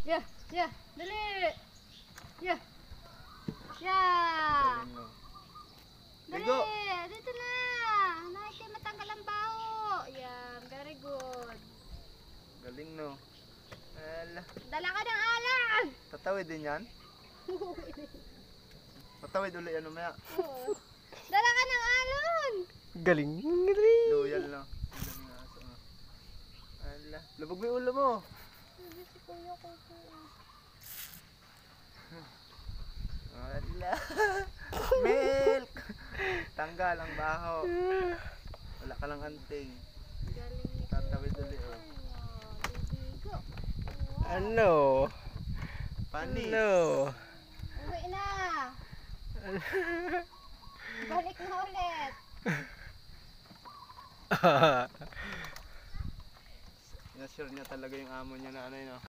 Yeah, yeah, dali. Yeah. Yeah. Galing mo. Dali, Ligo. dito na. Nakikita matanggal ang baho. Yan, very good. Galing no. Ala. Dala ka ng alam. Tatawid din yan? Patawid ulit ano maya. Oo. Dala ka ng alon. Galing. Loyal no. Galing na aso no. Ala. Lubog mo yung ulo mo. Hindi si kuya ko po. Ala. Milk. Tanggal ang baho. Wala ka lang anting. Galing ni Tatawid ulit oh. Bibigo. Ano? Panis. Ano? Uwi na. Balik na ulit. Na-sure niya talaga yung amo niya na ano yun.